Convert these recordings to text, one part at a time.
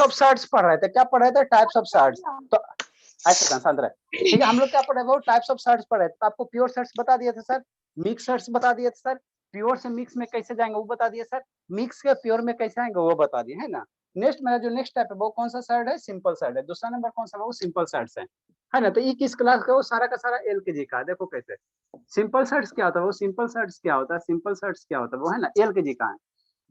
Of shirts पढ़ रहे थे, क्या पढ़ रहे थे? Types of sets. तो ऐसे शांत रहे, ठीक है। हम लोग क्या पढ़ रहे थे? वो टाइप्स ऑफ सर्ट्स पढ़ रहे थे। तो आपको प्योर सर्ट्स बता दिए थे सर, मिक्स सर्ट्स बता दिए थे सर, प्योर से मिक्स में कैसे जाएंगे वो बता दिए सर, मिक्स के प्योर में कैसे आएंगे वो बता दिए, है ना। नेक्स्ट मेरा जो नेक्स्ट टाइप है वो कौन सा सर्ट है? सिंपल सर्ट है। दूसरा नंबर कौन सा है? वो सिंपल सर्ट्स है ना। तो ये किस क्लास का? वो सारा का सारा एलकेजी का है। देखो कैसे सिंपल सर्ट्स क्या होता है, वो सिंपल सर्ट्स क्या होता है, सिंपल सर्ट्स क्या होता है, वो है ना एलकेजी का है।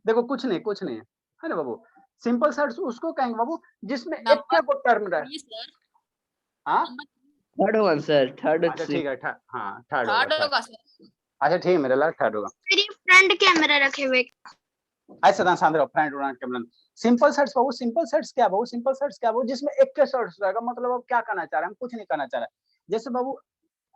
देखो कुछ नहीं, कुछ नहीं है ना बाबू। सिंपल सर्ट्स उसको कहेंगे बाबू जिसमें एक नंबर को टर्म रहे। 3 सर, हाँ number third one sir, third अच्छा ठीक है, हाँ थर्ड होगा, थर्ड थर्ड। होगा सर। अच्छा ठीक है, मेरे लाल थर्ड होगा। मेरी फ्रंट कैमरा रखे हुए। ऐसे दान सांद्र फ्रंट उड़ान कैमरा। सिंपल सर्ट्स बाबू, सिंपल सर्ट्स क्या बाबू? सिंपल सर्ट्स क्या बाबू? जिसमें एक के सर्ट्स रहेगा। मतलब अब क्या करना चाह रहे हैं हम? कुछ नहीं करना चाह रहे। जैसे बाबू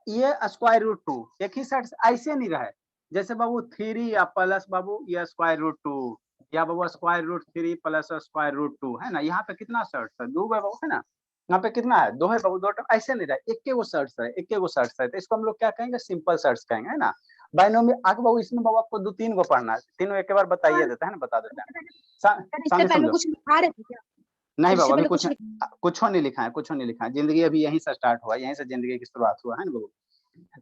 ये स्क्वायर रूट 2 एक ही सर्ट्स ऐसे नहीं रहे। जैसे बाबू 3 या प्लस बाबू ये स्क्वायर रूट 2 या बाबू square root 3 plus square root 2 है ना। यहाँ पे कितना सर्ट्स है? 2 है बाबू, है ना। यहाँ पे कितना है? 2 है बाबू। 2 टर्म ऐसे नहीं रहे, एक के वो सर्ट्स है, एक के वो सर्ट्स है। तो इसको हम लोग क्या कहेंगे? सिंपल सर्ट्स कहेंगे, है ना। बाइनोमियल आगे बाबू इसमें बाबू आपको 2-3 को पढ़ना है, तीनों एक बार बताइए देता है ना, बता देते हैं। इससे पहले कुछ लिखा रहे थे क्या? नहीं इससे बाबू अभी पहले कुछ नहीं लिखा है, कुछ नहीं लिखा है। जिंदगी अभी यहीं से स्टार्ट हुआ, यहीं से जिंदगी की शुरुआत हुआ है ना बाबू।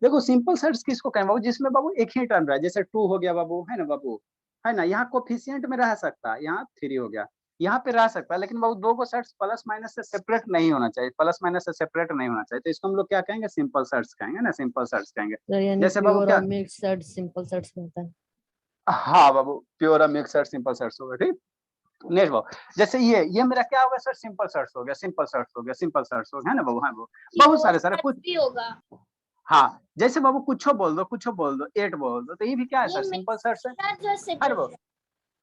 देखो सिंपल सर्ट्स किसको कहें बाबू? जिसमें बाबू एक ही टर्म रहा है। जैसे 2 हो गया बाबू, है ना बाबू, है ना। यहाँ कोफिशिएंट में रह सकता है, यहाँ 3 हो गया, यहाँ पे रह सकता है। लेकिन बाबू दो को सर्ट्स प्लस माइनस से सेपरेट नहीं होना चाहिए, प्लस माइनस से सेपरेट नहीं होना चाहिए। तो इसको हम लोग क्या कहेंगे? सिंपल सर्ट्स कहेंगे ना, सिंपल सर्ट्स कहेंगे। सर यानी जैसे बाबू प्योर क्या, और मिक्स सर्ट सिंपल सर्ट्स में होता है। हाँ बाबू प्योर और मिक्स सर्ट सिंपल सर्ट्स हो गए, ठीक। नेक्स्ट बाबू जैसे ये मेरा क्या होगा सर? सिंपल सर्ट्स हो गया, सिंपल सर्ट्स हो गया, सिंपल सर्ट्स हो गया, है ना बाबू। हाँ बाबू बहुत सारे सारे कुछ भी होगा। हाँ। जैसे बाबू कुछ बोल दो, कुछ बोल दो, 8 बोल दो, तो ये भी क्या है सर? सिंपल सर्ट्स है, है ना बाबू।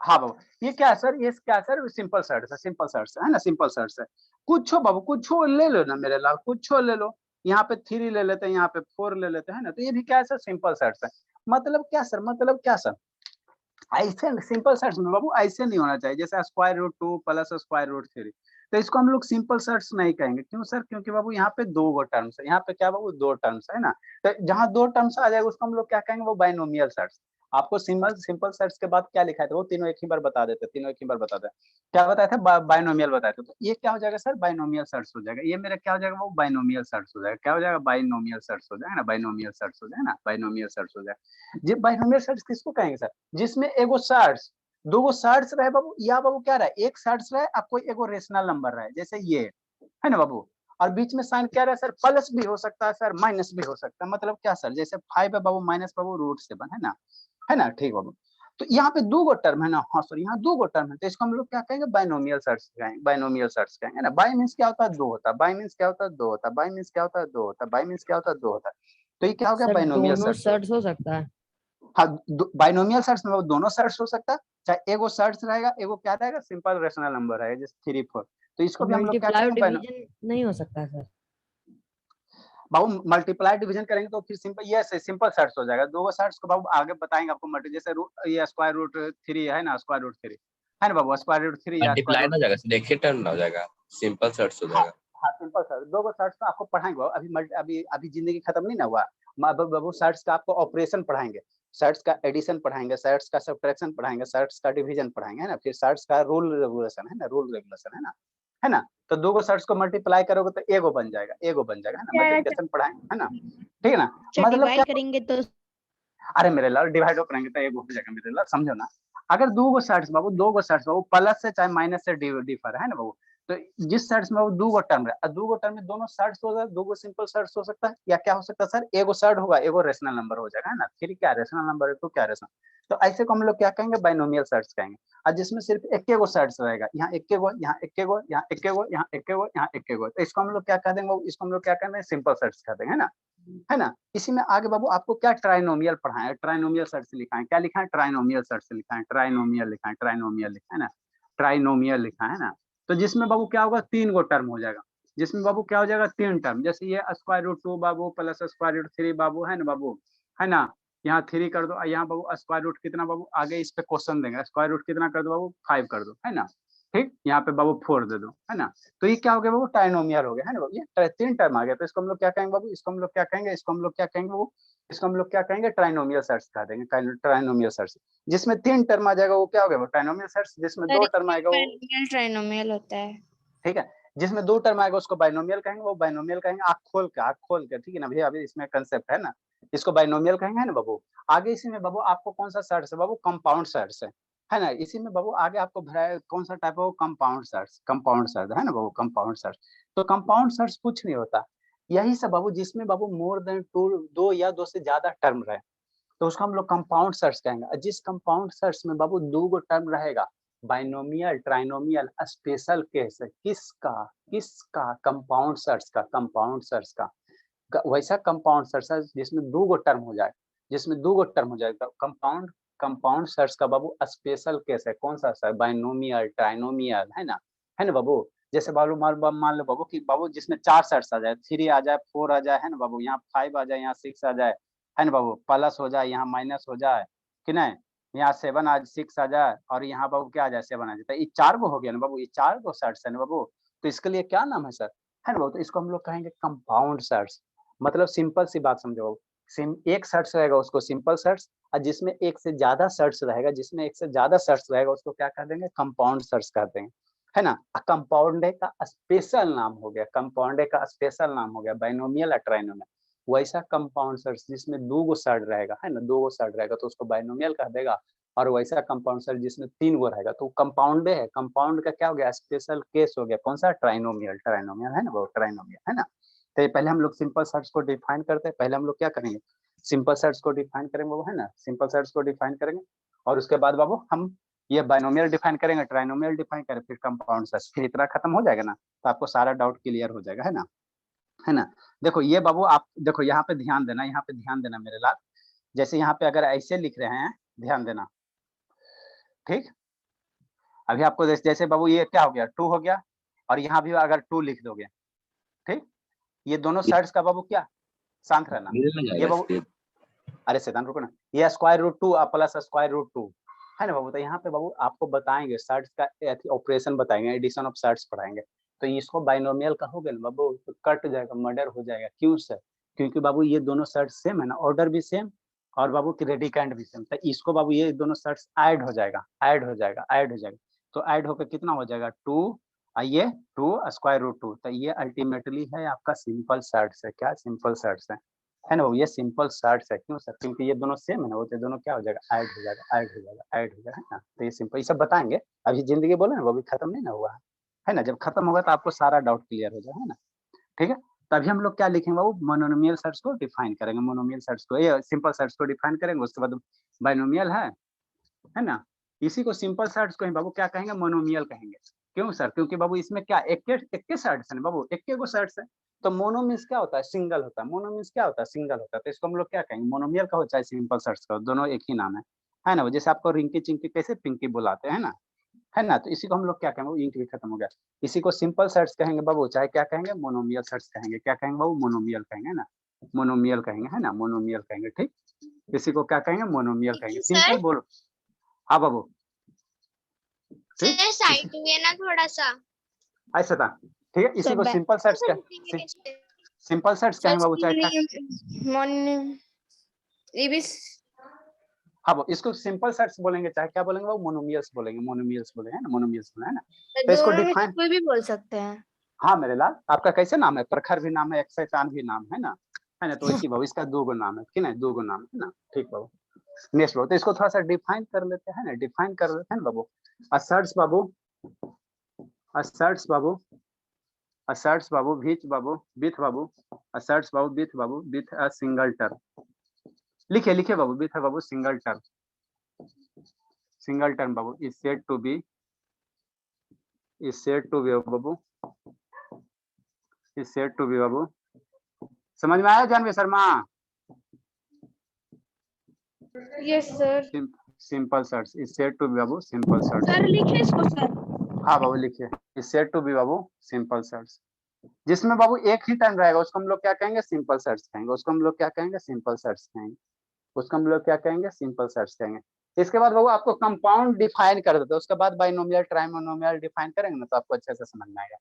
हाँ बाबू ये क्या है सर? ये क्या है सर? सिंपल सर्ट्स है, सिंपल सर्ट्स है ना, सिंपल सर्ट्स है। कुछ बाबू कुछ ले लो ना मेरे लाल, कुछ ले लो। यहाँ पे 3 ले लेते हैं, यहाँ पे 4 ले लेते हैं ना। तो ये भी क्या है सर? सिंपल सर्ट्स है। मतलब क्या सर? मतलब क्या सर? ऐसे सिंपल सर्ट्स में बाबू ऐसे नहीं होना चाहिए जैसे square root 2 plus square root 3। तो इसको हम लोग सिंपल सर्ट्स नहीं कहेंगे। क्यों सर? क्योंकि बाबू यहाँ पे 2 गो टर्म्स है, यहाँ पे क्या बाबू? 2 टर्म्स है ना। तो जहाँ 2 टर्म्स आ जाएगा उसको हम लोग क्या कहेंगे? वो बाइनोमियल सर्ट्स। आपको सिंपल सिंपल सर्ट्स के बाद क्या लिखा है? वो तीनों एक ही बार बता देते, तीनों एक ही बार बता देते। क्या बताया था? बाइनोमियल बताया था। तो ये क्या हो जाएगा सर? बाइनोमियल सर्ट्स हो जाएगा। ये मेरा क्या हो जाएगा? वो बाइनोमियल सर्ट्स हो जाएगा। क्या हो जाएगा? बाइनोमियल सर्ट्स हो जाएगा ना, बाइनोमियल सर्ट्स हो जाएगा ना, बाइनोमियल सर्ट्स हो जाएगा। जी बाइनोमियल सर्ट्स किसको कहेंगे सर? जिसमें एगो सर्ट्स, दो गो सर्ट्स रहे बाबू, या बाबू क्या रहा है? एक सर्ट्स रहे अब कोई एगो रेशनल नंबर रहे, जैसे ये है ना बाबू। और बीच में साइन क्या रहा है सर? प्लस भी हो सकता है सर, माइनस भी हो सकता है। मतलब क्या सर? जैसे 5 है बाबू, माइनस बाबू रूट 7 है ना, है ना, ठीक बाबू। तो यहाँ पे 2 गो टर्म है ना, हाँ सर यहाँ 2 गो टर्म है। तो इसको हम लोग क्या कहेंगे? बाइनोमियल सर्ट्स कहेंगे, बाइनोमियल सर्ट्स कहेंगे ना। बाई मींस क्या होता है? 2 होता है। बाई मींस क्या होता है? 2 होता है। बाई मींस क्या होता है? 2 होता है। बाई मींस क्या होता है? 2 होता है। तो ये क्या हो गया? सर बाइनोमियल दोनों सर्ट्स। सर्ट्स हो सकता है। हाँ बाइनोमियल सर्ट्स में दोनों सर्ट्स हो सकता है। चाहे एगो सर्ट्स रहेगा, एगो क्या रहेगा? सिंपल रेशनल नंबर रहेगा, जैसे 3 4। तो इसको तो भी हम लोग क्या मल्टीप्लाई और कहेंगे? डिवीजन नहीं हो सकता सर? बाबू मल्टीप्लाई डिवीजन करेंगे तो फिर सिंपल ये सिंपल सर्ट्स हो जाएगा। दो सर्ट्स को बाबू आगे बताएंगे आपको। मल्टी जैसे ये स्क्वायर रूट 3 है ना, स्क्वायर रूट 3 है ना बाबू, स्क्वायर रूट 3 या स्क्वायर मल्टीप्लाई रूट। ना हो जाएगा, देखिए टर्म ना हो जाएगा, सिंपल सर्ट्स हो हाँ जाएगा। हाँ सिंपल सर्ट। दो गो सर्ट्स का आपको पढ़ाएंगे बाबू। अभी अभी अभी जिंदगी खत्म नहीं ना हुआ बाबू। सर्ट्स का आपको ऑपरेशन पढ़ाएंगे, सर्ट्स का एडिशन पढ़ाएंगे, सर्ट्स का सब्ट्रैक्शन पढ़ाएंगे, सर्ट्स का डिवीजन पढ़ाएंगे, है ना। फिर सर्ट्स का रूल रेगुलेशन है ना, रूल रेगुलेशन है ना, है ना। तो 2 गो सर्ट्स को मल्टीप्लाई करोगे तो एगो बन जाएगा, एगो बन जाएगा, है ना। मल्टीप्लिकेशन पढ़ाएंगे, है ना, ठीक है ना। मतलब क्या? डिवाइड करेंगे तो अरे मेरे लाल डिवाइड करेंगे तो एगो हो जाएगा मेरे लाल, समझो ना। अगर 2 गो सर्ट्स बाबू, 2 गो सर्ट्स बाबू प्लस से चाहे माइनस से डिफर है ना बाबू। तो जिस सर्ट्स में वो 2 गो टर्म है, 2 गो टर्म में दोनों सर्ट्स हो जाए, 2 गो सिंपल सर्ट्स हो सकता है, या क्या हो सकता है सर? एगो सर्ट होगा, एगो रेशनल नंबर हो जाएगा, है ना। फिर क्या रेशनल नंबर है तो क्या रेशनल। तो ऐसे को हम लोग क्या कहेंगे? बाइनोमियल सर्ट्स कहेंगे। और जिसमें सिर्फ एक गो सर्ट्स रहेगा, यहाँ एक गो, यहाँ एक गो, यहाँ एक गो, यहाँ एक गो, यहाँ एक गो, तो इसको हम लोग क्या कह देंगे? इसको हम लोग क्या कहते हैं? सिंपल सर्ट्स कह देंगे, है ना, है ना। इसी में आगे बाबू आपको क्या ट्राइनोमियल पढ़ा है? ट्राइनोमियल सर्ट्स लिखा है। क्या लिखा है? ट्राइनोमियल सर्ट्स लिखा है, ट्राइनोमियल लिखा है, ट्राइनोमियल लिखा है ना, ट्राइनोमियल लिखा है ना। तो जिसमें बाबू क्या होगा? 3 गो टर्म हो जाएगा। जिसमें बाबू क्या हो जाएगा? 3 टर्म। जैसे ये स्क्वायर रूट 2 बाबू प्लस स्क्वायर रूट 3 बाबू, है ना बाबू, है ना। यहाँ 3 कर दो, यहाँ बाबू स्क्वायर रूट कितना बाबू, आगे इस पे क्वेश्चन देंगे, स्क्वायर रूट कितना कर दो बाबू? 5 कर दो, है ना। ठीक, यहाँ पे बाबू 4 दे दो, है ना। तो ये क्या हो गया बाबू, ट्राइनोमियल हो गया, है ना बाबू। ये 3 टर्म आ गया, तो इसको हम लोग क्या कहेंगे बाबू, इसको हम लोग क्या कहेंगे, इसको हम लोग क्या कहेंगे बाबू, इसको हम लोग क्या कहेंगे, ट्राइनोमियल सेट्स कह देंगे, ट्राइनोमियल सेट्स। जिसमें 3 टर्म आ जाएगा वो क्या हो गया, ट्राइनोमियल सेट्स। जिसमें 2 टर्म आएगा वो, ट्राइनोमियल होता है। ठीक है, जिसमें 2 टर्म आएगा उसको बाइनोमियल कहेंगे, वो बाइनोमियल कहेंगे। आँख खोल के, ठीक है ना भैया, अभी इसमें कंसेप्ट है ना, इसको बाइनोमियल कहेंगे, है ना बाबू। आगे इसी में बाबू आपको कौन सा सेट्स है बाबू, कंपाउंड सेट्स है ना। इसी में बाबू आगे आपको कौन सा टाइप है, कंपाउंड सेट्स, कंपाउंड सेट्स है ना बाबू, कंपाउंड सेट्स। तो कंपाउंड सेट्स कुछ नहीं होता, यही सब बाबू, जिसमें बाबू मोर देन 2 या 2 से ज्यादा टर्म रहे तो उसको हम लोग कंपाउंड सेट्स कहेंगे। जिस कंपाउंड सेट्स में बाबू 2 टर्म रहेगा, बाइनोमियल, ट्राइनोमियल, स्पेशल केस, किसका किसका, कंपाउंड सेट्स का, कंपाउंड सेट्स का। वैसा कंपाउंड सेट्स जिसमें 2 टर्म हो जाए, जिसमें 2 टर्म हो जाए, कंपाउंड कंपाउंड सेट्स का बाबू स्पेशल केस है। कौन सा सर, बाइनोमियल, ट्राइनोमियल, है ना बाबू। जैसे बाबू मान लो बाबू कि बाबू जिसमें 4 सेट्स आ जाए, 3 आ जाए, 4 आ जाए, है ना बाबू, यहाँ 5 आ जाए, यहाँ 6 आ जाए, है ना बाबू, प्लस हो जाए, यहाँ माइनस हो जाए कि नहीं, यहाँ 7 आ 6 आ जाए, और यहाँ बाबू क्या आ जाए, 7 आ जाता है। ये 4 गो हो गया ना बाबू, ये 4 गो सेट्स है ना बाबू। तो इसके लिए क्या नाम है सर, है ना बाबू। तो इसको हम लोग कहेंगे कंपाउंड सेट्स। मतलब सिंपल सी बात समझो, एक सेट्स रहेगा उसको सिंपल सेट्स, और जिसमें एक से ज्यादा सेट्स रहेगा, जिसमें एक से ज्यादा सेट्स रहेगा उसको क्या कर देंगे, कंपाउंड सेट्स कर देंगे, है ना। कंपाउंड का स्पेशल नाम हो गया, कंपाउंड का स्पेशल नाम हो गया बाइनोमियल या ट्राइनोमियल। वैसा कंपाउंड सेट्स जिसमें 2 सेट रहेगा, है ना, 2 सेट रहेगा तो उसको बाइनोमियल कह देगा। और वैसा कंपाउंड सेट जिसमें 3 गो रहेगा तो कंपाउंड है, कंपाउंड का क्या हो गया, स्पेशल केस हो गया। कौन सा, ट्राइनोमियल, ट्राइनोमियल, है ना वो, ट्राइनोमियल, है ना। तो पहले हम लोग सिंपल सेट्स को डिफाइन करते हैं। पहले हम लोग क्या करेंगे, सिंपल सेट्स को डिफाइन करेंगे वो, है ना, सिंपल सेट्स को डिफाइन करेंगे। और उसके बाद बाबू हम ये बाइनोमियल डिफाइन करेंगे, ट्राइनोमियल डिफाइन करेंगे, फिर कंपाउंड सेट्स, फिर इतना खत्म हो जाएगा ना, तो आपको सारा डाउट क्लियर हो जाएगा, है ना, है ना। देखो ये बाबू, आप देखो यहाँ पे ध्यान देना, यहाँ पे ध्यान देना मेरे लाल। जैसे यहाँ पे अगर ऐसे लिख रहे हैं, ध्यान देना, ठीक। अभी आपको जैसे बाबू ये क्या हो गया, 2 हो गया, और यहाँ भी अगर 2 लिख दोगे, ठीक, ये दोनों साइड्स का बाबू क्या, शांत रहना, ये बाबू, अरे शैतान रुको ना, ये √2 प्लस √2, है ना बाबू। तो यहाँ पे बाबू आपको बताएंगे साइड्स का ऑपरेशन बताएंगे, एडिशन ऑफ साइड्स पढ़ाएंगे। तो इसको बाइनोमियल कहोगे ना बाबू तो कट जाएगा, मर्डर हो जाएगा। क्यों सर, क्योंकि बाबू ये दोनों साइड्स सेम है ना, ऑर्डर भी सेम और बाबू की रेडिकेंड भी सेम। तो इसको बाबू ये दोनों साइड्स ऐड हो जाएगा, ऐड हो जाएगा, ऐड हो जाएगा। तो ऐड होकर कितना हो जाएगा, 2, ये 2 √2। तो ये अल्टीमेटली है आपका सिंपल सेट्स है, क्या सिंपल सेट्स है ना वो, ये सिंपल सेट्स है। क्यों सर, क्योंकि ये दोनों सेम है ना, वो तो दोनों क्या हो जाएगा, ऐड हो जाएगा, ऐड हो जाएगा, ऐड हो जाएगा, है ना। तो ये सिंपल, ये सब बताएंगे। अभी जिंदगी बोले ना वो भी खत्म नहीं ना हुआ है ना। जब खत्म होगा तो आपको सारा डाउट क्लियर हो जाएगा, है ना, ठीक है। तभी हम लोग क्या लिखेंगे बाबू, मोनोमियल सेट्स को डिफाइन करेंगे, मोनोमियल सेट्स को, ये सिंपल सेट्स को डिफाइन करेंगे। उसके बाद बाइनोमियल है ना, इसी को सिंपल सेट्स को ही बाबू क्या कहेंगे, मोनोमियल कहेंगे। क्यों सर, क्योंकि बाबू इसमें क्या एक के सेट्स है बाबू, एक के सेट्स है। तो मोनो मीन्स क्या होता है, सिंगल होता है। मोनो मीन्स क्या होता है, सिंगल होता है। तो इसको हम लोग क्या कहेंगे, मोनोमियल का हो चाहे सिंपल सेट्स का, दोनों एक ही नाम है ना। जैसे आपको रिंकी चिंकी कैसे पिंकी बुलाते हैं ना, है ना। तो इसी को हम लोग क्या कहेंगे, इंक भी खत्म हो गया। इसी को सिंपल सेट्स कहेंगे बाबू, चाहे क्या कहेंगे, मोनोमियल सेट्स कहेंगे। क्या कहेंगे बाबू, मोनोमियल कहेंगे ना, मोनोमियल कहेंगे, है ना, मोनोमियल कहेंगे, ठीक। इसी को क्या कहेंगे, मोनोमियल कहेंगे। सिंपल बोलो, हाँ बाबू, ठीक, साइड में ना थोड़ा सा ऐसा था, ठीक है। इसी को सिंपल सेट्स का, सिंपल सेट्स कहेंगे बाबू, चाहे हाँ वो, इसको सिंपल सेट्स बोलेंगे, चाहे क्या बोलेंगे बाबू, मोनोमियल्स बोलेंगे, मोनोमियल्स बोलेंगे, है ना, मोनोमियल्स बोलेंगे, है ना। तो इसको डिफाइन, कोई भी बोल सकते हैं। हाँ मेरे लाल, आपका कैसे नाम है, प्रखर भी नाम है, एक शैतान भी नाम है ना, है ना। तो इसी बाबू इसका 2 गो नाम है कि नहीं, 2 गो नाम है ना, ठीक बाबू। नेक्स्ट बाबू, तो इसको थोड़ा सा डिफाइन कर लेते हैं ना, डिफाइन कर लेते हैं बाबू। असर्ट्स बाबू, असर्ट्स बाबू, asserts babu, which babu, with babu, asserts babu, with a single term. लिखे लिखे बाबू, with a babu single term, single term babu is said to be babu, is said to be babu। समझ में आया Janvi Sharma? Yes sir. Simple sets is said to be babu simple sets। Sir लिखे इसको sir. हाँ बाबू लिखिए, is said to be Babu simple sets. जिसमें बाबू एक ही term रहेगा उसको हम लोग क्या कहेंगे, सिंपल सेट्स कहेंगे। उसको हम लोग क्या कहेंगे, सिंपल सेट्स कहेंगे। उसको हम लोग क्या कहेंगे, सिंपल सेट्स कहेंगे। इसके बाद बाबू आपको कंपाउंड डिफाइन कर देते हैं, उसके बाद बाइनोमियल ट्राइमोनोमियल डिफाइन करेंगे ना तो आपको अच्छे से समझ में आएगा।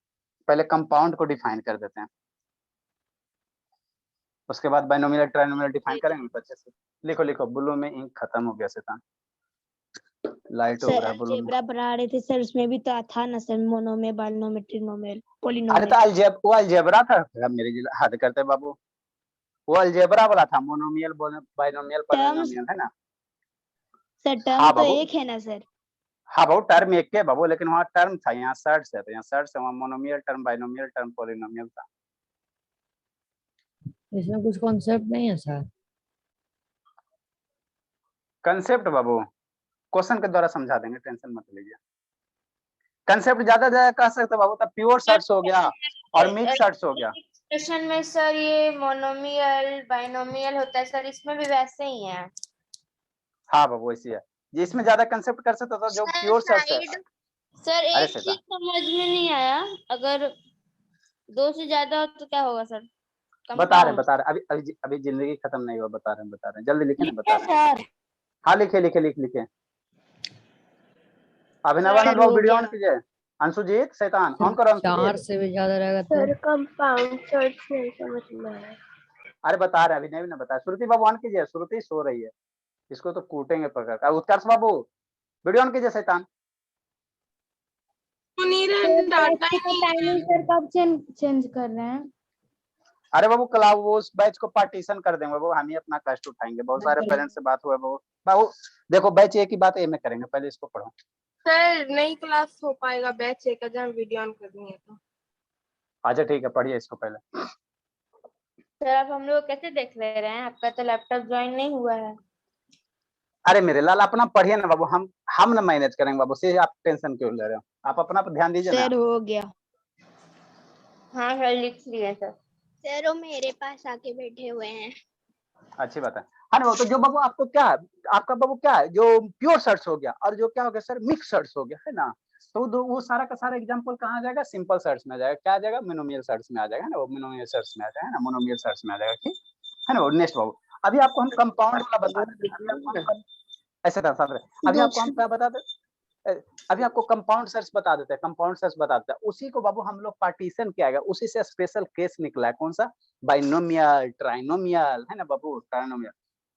पहले कंपाउंड को डिफाइन कर देते हैं, उसके बाद बाइनोमियल ट्राइनोमियल डिफाइन करेंगे तो अच्छे से। लिखो लिखो, ब्लू में इंक खत्म हो गया शैतान, लाइट हो सर रहा है ब्लू में। अलजेब्रा बना रहे थे सर, उसमें भी तो था ना सर, मोनोमियल बाइनोमियल ट्रिनोमियल अरे पोलिनोमियल। तो वो अलजेब्रा था, मेरे जिला हद करते बाबू, वो अलजेब्रा वाला था, मोनोमियल बाइनोमियल पॉलिनोमियल है ना। सर टर्म हाँ तो बाबू, एक है ना सर। हाँ बाबू टर्म एक के बाबू, लेकिन वहाँ टर्म था, यहाँ सर्ट्स है, तो यहाँ सर्ट्स है, वहाँ monomial term binomial term polynomial था। इसमें कुछ कॉन्सेप्ट नहीं है सर? कंसेप्ट बाबू क्वेश्चन के द्वारा समझा देंगे, टेंशन मत लीजिए। कंसेप्ट ज्यादा ज्यादा कह सकते बाबू, तब प्योर सर्ट्स हो गया और मिक्स सर्ट्स हो गया। एक्सप्रेशन में सर ये मोनोमियल बाइनोमियल होता है सर, इसमें भी वैसे ही है। हाँ बाबू ऐसी है, जिसमें ज्यादा कंसेप्ट कर सकते तो जो प्योर सर्ट्स है। सर अरे एक चीज समझ में नहीं आया, अगर 2 से ज्यादा हो तो क्या होगा सर? बता रहे कंपाउंड। अभी अभी अभी जिंदगी खत्म नहीं हुआ, बता रहे जल्दी लिखे ना, बता रहे हैं। सर हाँ लिखे लिखे लिखे। अभिनवानंद सर बाबू हो वीडियो गया। ऑन कीजिए। अंशुजीत शैतान ऑन करो, अंशुजीत। 4 से भी ज्यादा रहेगा तो? सर कंपाउंड सर्च नहीं समझ में आया। अरे बता रहे, अभी नहीं ना बताया। श्रुति बाबू ऑन कीजिए, श्रुति सो रही है, इसको तो कूटेंगे पकड़ कर। उत्कर्ष बाबू वीडियो ऑन कीजिए शैतान। टाइमिंग सर कब चेंज कर रहे हैं? अरे बाबू क्लास वो उस बैच को पार्टीशन कर देंगे बाबू, हम ही अपना कष्ट उठाएंगे। बहुत सारे पेरेंट्स से बात हुआ बाबू। बाबू देखो बैच एक ही बात है, ये में करेंगे, पहले इसको पढ़ो। सर नई क्लास हो पाएगा बैच एक का, जब वीडियो ऑन करनी है तो। अच्छा ठीक है, पढ़िए इसको पहले। सर अब हम लोग कैसे देख ले रहे हैं? आपका तो लैपटॉप ज्वाइन नहीं हुआ है। अरे मेरे लाल अपना पढ़िए ना बाबू, हम ना मैनेज करेंगे बाबू, से आप टेंशन क्यों ले रहे हो? आप अपना पर ध्यान दीजिए ना। सर हो गया। हाँ सर लिख लिए सर। सर वो मेरे पास आके बैठे हुए हैं। अच्छी बात है। हाँ ना, तो जो बाबू आपको क्या है, आपका बाबू क्या है, जो प्योर सर्ट्स हो गया और जो क्या हो गया सर मिक्स सर्ट्स हो गया है ना, तो वो सारा का सारा एग्जांपल कहाँ आ जाएगा? सिंपल सर्ट्स में आ जाएगा। क्या आ जाएगा? मोनोमियल सर्ट्स में आ जाएगा ना, वो मोनोमियल सर्ट्स में आ जाएगा ना, मोनोमियल सर्ट्स में आ जाएगा। ठीक है ना। नेक्स्ट बाबू अभी आपको हम कंपाउंड वाला बता दें, ऐसे था साथ अभी आपको हम क्या बता दें, अभी आपको कंपाउंड सर्च बता देते हैं, कंपाउंड सर्च बता देते हैं। उसी को बाबू हम लोग पार्टीशन किया गया, उसी से स्पेशल केस निकला है। कौन सा? बाइनोमियल ट्राइनोमियल है ना बाबू, ट्राइनोमियल।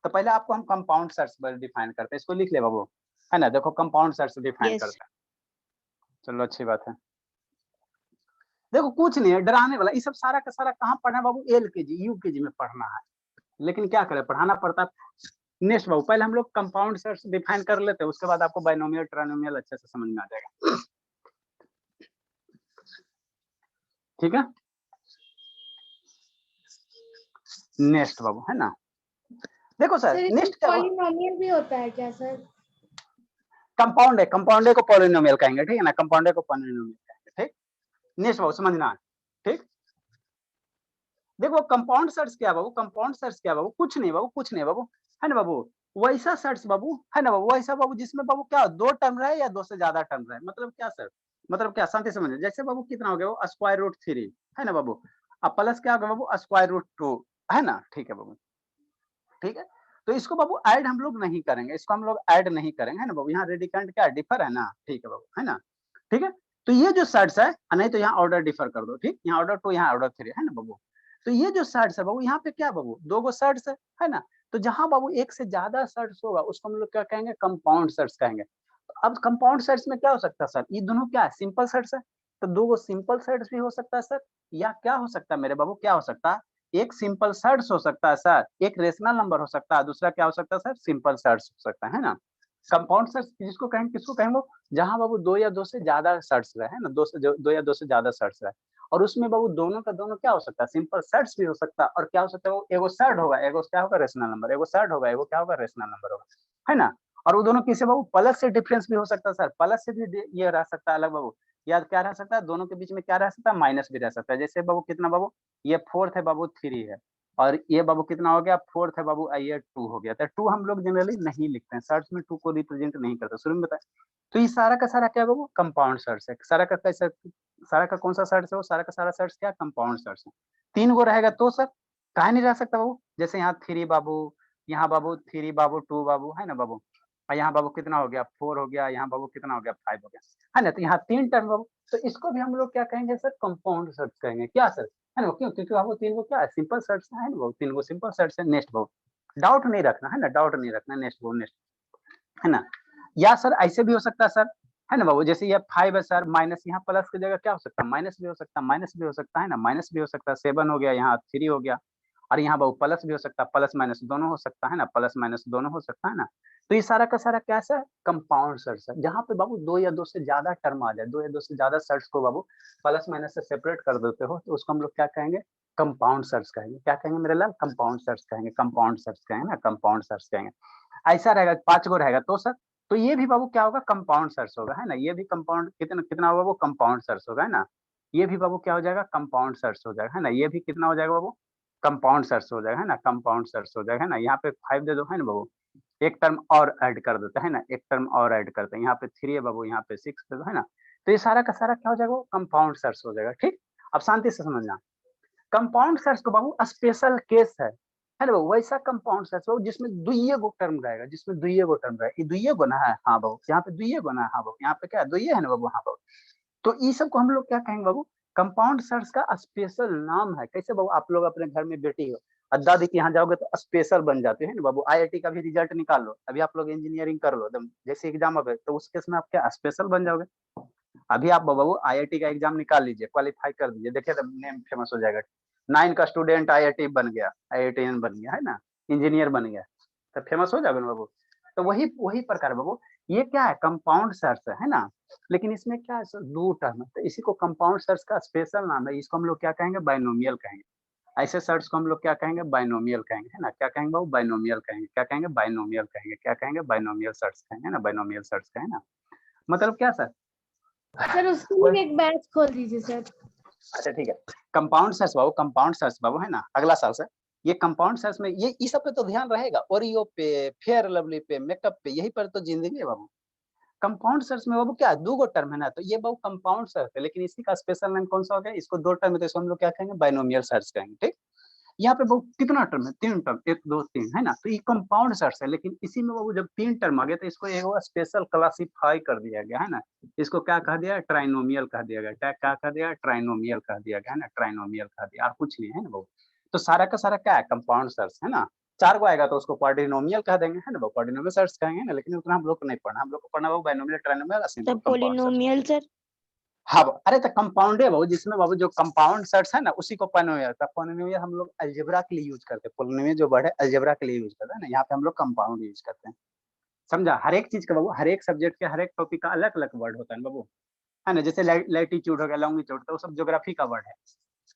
तो पहले आपको हम कंपाउंड सर्च डिफाइन करते हैं, इसको लिख ले बाबू, है ना। देखो कंपाउंड सर्च डिफाइन करते हैं। चलो अच्छी बात है। देखो कुछ नहीं है डराने वाला, ये सब सारा का सारा कहाँ पढ़ना है बाबू? LKG UKG में पढ़ना है, लेकिन क्या करें पढ़ाना पड़ता है। नेक्स्ट बाबू पहले हम लोग कंपाउंड सर्च डिफाइन कर लेते हैं, उसके बाद आपको बाइनोमियल ट्राइनोमियल अच्छे से समझ में आ जाएगा। ठीक है। नेक्स्ट बाबू है ना, देखो सर नेक्स्ट क्या पॉलिनोमियल भी होता है क्या सर? कंपाउंड है, कंपाउंड को पॉलिनोमियल कहेंगे। ठीक है ना, कंपाउंड को पॉलिनोमियल कहेंगे। ठीक। नेक्स्ट बाबू समझना। ठीक। देखो कंपाउंड सर्च क्या बाबू, कंपाउंड सर्च क्या बाबू? कुछ नहीं बाबू, कुछ नहीं बाबू, है ना बाबू। वैसा सर्च बाबू है ना बाबू, वैसा बाबू जिसमें बाबू क्या 2 टर्म रहे या 2 से ज्यादा टर्म रहे। मतलब क्या सर? मतलब क्या शांति समझिए। जैसे बाबू कितना हो गया वो √3 है ना बाबू, अब प्लस क्या होगा बाबू √2 है ना। ठीक है बाबू। ठीक है, तो इसको बाबू ऐड हम लोग नहीं करेंगे, इसको हम लोग ऐड नहीं करेंगे है ना बाबू। यहाँ रेडिकेंट क्या डिफर है ना। ठीक है बाबू, है ना। ठीक है, तो ये जो सर्ट्स है, नहीं तो यहाँ ऑर्डर डिफर कर दो। ठीक, यहाँ ऑर्डर 2 यहाँ ऑर्डर 3 है ना बाबू। तो ये जो सर्ट्स है बाबू, यहाँ पे क्या बाबू 2 सर्ट्स है ना। तो जहां बाबू एक से ज्यादा सर्ट्स होगा उसको हम लोग क्या कहेंगे? कंपाउंड सर्ट्स कहेंगे। तो अब कंपाउंड सर्ट्स में क्या हो सकता है सर? ये दोनों क्या है? सिंपल सर्ट्स है। तो 2 सिंपल सर्ट्स भी हो सकता है सर, या क्या हो सकता है मेरे बाबू? क्या हो सकता है? एक सिंपल सर्ट्स हो सकता है सर, एक रेशनल नंबर हो सकता है, दूसरा क्या हो सकता है सर? सिंपल सर्ट्स हो सकता है ना। कंपाउंड सर्ट्स जिसको कहेंगे, किसको कहेंगे? जहां बाबू 2 या 2 से ज्यादा सर्ट्स रहे है ना, 2 या 2 से ज्यादा सर्ट्स रहे, और उसमें बाबू दोनों का दोनों क्या हो सकता है? सिंपल सर्ट्स भी हो सकता है, और क्या हो सकता है? वो एगो सर्ट होगा, एगो क्या होगा? Rational number. एगो सर्ट होगा, एगो क्या होगा? रेशनल नंबर होगा, है ना। और वो दोनों किसे बाबू? प्लस से डिफरेंस भी हो सकता है सर, प्लस से भी ये रह सकता है अलग बाबू। या क्या रह सकता है? दोनों के बीच में क्या रह सकता है? माइनस भी रह सकता है। जैसे बाबू कितना बाबू, ये 4th है बाबू, 3 है, और ये बाबू कितना हो गया? 4th है बाबू, ये 2 हो गया। तो 2 हम लोग जनरली नहीं लिखते हैं, सर्च में 2 को रिप्रेजेंट नहीं करते, शुरू में बताए। तो ये सारा का सारा क्या बाबू? कंपाउंड सर्च है। सारा का कैसा, सारा का कौन सा सर्च है? वो सारा का सारा सर्च क्या? कंपाउंड सर्च है। 3 गो रहेगा तो सर कहा नहीं रह सकता बाबू? जैसे यहाँ 3 बाबू, यहाँ बाबू 3 बाबू, 2 बाबू है ना बाबू, और यहाँ बाबू कितना हो गया 4 हो गया, यहाँ बाबू कितना हो गया 5 हो गया, है ना। तो यहाँ 3 टर्म बाबू, तो इसको भी हम लोग क्या कहेंगे सर, कंपाउंड सेट्स कहेंगे। क्या सर, है ना, क्यों, क्योंकि बाबू 3 को क्या है, सिंपल सेट्स है ना बाबू, 3 को सिंपल सेट्स है। नेक्स्ट बाबू, डाउट नहीं रखना है ना, डाउट नहीं रखना। नेक्स्ट बाबू, नेक्स्ट, है ना। या सर ऐसे भी हो सकता है सर, है ना बाबू, जैसे ये 5 है सर, माइनस यहाँ प्लस की जगह क्या हो सकता है, माइनस भी हो सकता है, माइनस भी हो सकता है ना, माइनस भी हो सकता है। 7 हो गया, यहाँ 3 हो गया, और यहाँ बाबू प्लस भी हो सकता है, प्लस माइनस दोनों हो सकता है ना, प्लस माइनस दोनों हो सकता है ना। तो ये सारा का सारा कैसा है, कंपाउंड सर्ट्स है, जहाँ पे बाबू 2 या 2 से ज्यादा टर्म आ जाए, 2 या 2 से ज्यादा सर्ट्स को बाबू प्लस माइनस से सेपरेट कर देते हो, तो उसको हम लोग क्या कहेंगे, कंपाउंड सर्ट्स कहेंगे। क्या कहेंगे मेरे लाल, कंपाउंड सर्ट्स कहेंगे, कंपाउंड सर्ट्स कहेंगे ना, कंपाउंड सर्ट्स कहेंगे। ऐसा रहेगा, 5 गो रहेगा तो सर, तो ये भी बाबू क्या होगा, कंपाउंड सर्ट्स होगा, है ना। ये भी कंपाउंड कितना कितना होगा, वो कंपाउंड सर्ट्स होगा, है ना। ये भी बाबू क्या हो जाएगा, कंपाउंड सर्ट्स हो जाएगा, है ना। ये भी कितना हो जाएगा बाबू, कंपाउंड सर्ट्स हो जाएगा, है ना, कंपाउंड सर्ट्स हो जाएगा, है ना। यहाँ पे 5 दे दो, है ना बाबू, एक टर्म और ऐड कर देते हैं ना, एक टर्म और ऐड करते हैं, यहाँ पे 3 है बाबू, यहाँ पे 6 दे दो, है ना। तो ये सारा का सारा क्या हो जाएगा, वो कंपाउंड सर्ट्स हो जाएगा। ठीक, अब शांति से समझना, कंपाउंड सर्ट्स को बाबू स्पेशल केस है ना बाबू, वैसा कंपाउंड सर्ट्स बाबू जिसमें दुइये गो टर्म रहेगा, जिसमें दुइये गो टर्म रहेगा। ये दुइये गो ना है, हाँ बाबू, यहाँ पे दुइये गो ना है, हाँ बाबू, यहाँ पे क्या है, दुइये है ना बाबू, हाँ बाबू। तो ये सब को हम लोग क्या कहेंगे बाबू, कंपाउंड सर्ट्स का स्पेशल नाम है। कैसे बाबू, आप लोग अपने घर में बेटी हो, दादी के यहाँ जाओगे तो स्पेशल बन जाते हैं ना बाबू। आईआईटी का भी रिजल्ट निकाल लो, अभी आप लोग इंजीनियरिंग कर लो, एकदम जैसे एग्जाम अब है, तो उस केस में आप क्या स्पेशल बन जाओगे। अभी आप बाबू आईआईटी का एग्जाम निकाल लीजिए, क्वालिफाई कर दीजिए, देखिए तब नेम फेमस हो जाएगा। 9 का स्टूडेंट आईआईटी बन गया, आईआईटीएन बन गया, है ना, इंजीनियर बन गया, तो फेमस हो जाएगा ना बाबू। तो वही वही प्रकार बाबू, ये क्या है, कंपाउंड सर्च है ना। लेकिन इसमें क्या है सर, 2 टर्म है, तो इसी को कंपाउंड सर्च का स्पेशल नाम है, इसको हम लोग क्या कहेंगे, बाइनोमियल कहेंगे। ऐसे सर्च को हम लोग क्या कहेंगे, बाइनोमियल कहेंगे, है ना। क्या कहेंगे बाबू, बाइनोमियल कहेंगे। क्या कहेंगे, बाइनोमियल कहेंगे। क्या कहेंगे, बाइनोमियल सर्च कहेंगे ना, बाइनोमियल सर्च कहेंगे ना। मतलब क्या सर, सर उसके लिए एक बैच खोल दीजिए सर। अच्छा ठीक है, कंपाउंड सर्च बाबू, कंपाउंड सर्च बाबू, है ना, अगला साल से ये कंपाउंड सर्च में ये इस सब पे तो ध्यान रहेगा, ओरियो पे, फेयर लवली पे, मेकअप पे, यही पर तो जिंदगी है बाबू। कंपाउंड सर्च में बाबू क्या है, 2 गो टर्म है ना, तो ये बाबू कंपाउंड सर्च है, लेकिन इसी का स्पेशल नेम कौन सा हो गया, इसको 2 टर्म है, तो इसको हम लोग क्या कहेंगे, बाइनोमियल सर्च कहेंगे। ठीक, यहाँ पे बाबू कितना टर्म है, 3 टर्म, 1 2 3, है ना। तो ये कंपाउंड सर्च है, लेकिन इसी में बाबू जब 3 टर्म आ गए तो इसको एक स्पेशल क्लासिफाई कर दिया गया, है ना। इसको क्या कह दिया, ट्राइनोमियल कह दिया गया। क्या कह दिया, ट्राइनोमियल कह दिया गया, है ना, ट्राइनोमियल कह दिया, और कुछ नहीं है ना बाबू। तो सारा का सारा क्या है, कंपाउंड सर्च, है ना। 4 गो आएगा तो उसको क्वाड्रिनोमियल कह देंगे, है ना बाबू, क्वाड्रिनोमियल सर्च कहेंगे ना। लेकिन उतना हम लोग को नहीं पढ़ना, हम लोग को पढ़ना बाबू binomial, trinomial, simple compound surds. Polynomial sir. हाँ बाबू, अरे तो कंपाउंड है बाबू, जिसमें बाबू जो कंपाउंड सर्ट्स है ना, उसी को पोलिनोमियल का, पोलिनोमियल हम लोग अलजेब्रा के लिए यूज करते हैं। पोलिनोमियल जो वर्ड है अलजेब्रा के लिए यूज करते हैं ना, यहाँ पे हम लोग कंपाउंड यूज करते हैं। समझा, हर एक चीज का बाबू, हर एक सब्जेक्ट के हर एक टॉपिक का अलग अलग वर्ड होता है ना बाबू, है ना। जैसे लैटिट्यूड हो गया, लॉन्गिट्यूड, तो वो सब ज्योग्राफी का वर्ड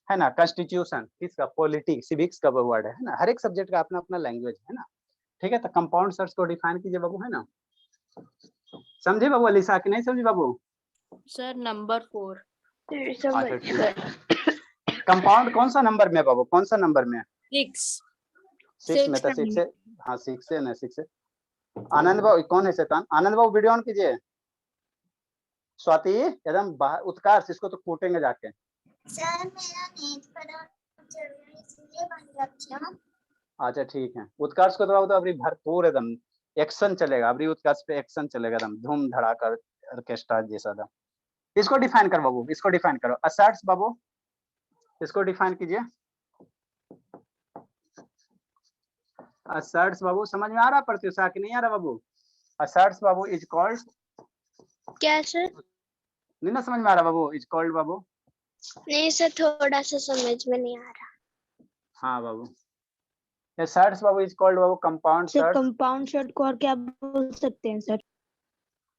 है ना। कॉन्स्टिट्यूशन किसका, पॉलिटिक्स, सिविक्स का वर्ड है ना। हर एक सब्जेक्ट का अपना अपना लैंग्वेज है ना। ठीक है, तो कंपाउंड सर्च को डिफाइन कीजिए बाबू, है ना। समझे बाबू अलीसा की नहीं समझी बाबू। Sir number 4। अच्छा ठीक है, कंपाउंड कौन सा नंबर में बाबू, कौन सा नंबर में, 6 में, तो 6 से, हाँ 6 से ना, 6 से। आनंद बाबू कौन है शैतान, आनंद बाबू वीडियो ऑन कीजिए। स्वाति एकदम बाहर, उत्कर्ष इसको तो कूटेंगे जाके। सर मेरा नेट पर इसलिए बंद रखिए। अच्छा ठीक है, उत्कर्ष को तो अभी भरपूर एकदम एक्शन चलेगा, अभी उत्कर्ष पे एक्शन चलेगा एकदम धूम धड़ाका, ऑर्केस्ट्रा जैसा था। इसको डिफाइन करो बाबू, इसको डिफाइन करो, असर्ट्स बाबू, इसको डिफाइन कीजिए। असर्ट्स बाबू समझ में आ रहा प्रत्युषा कि नहीं आ रहा बाबू। असर्ट्स बाबू इज कॉल्ड, क्या सर? नहीं ना समझ में आ रहा बाबू, इज कॉल्ड बाबू। नहीं सर, थोड़ा सा समझ में नहीं आ रहा। हाँ बाबू, असर्ट्स बाबू इज कॉल्ड बाबू compound sir surds. Compound surd को और क्या बोल सकते हैं सर?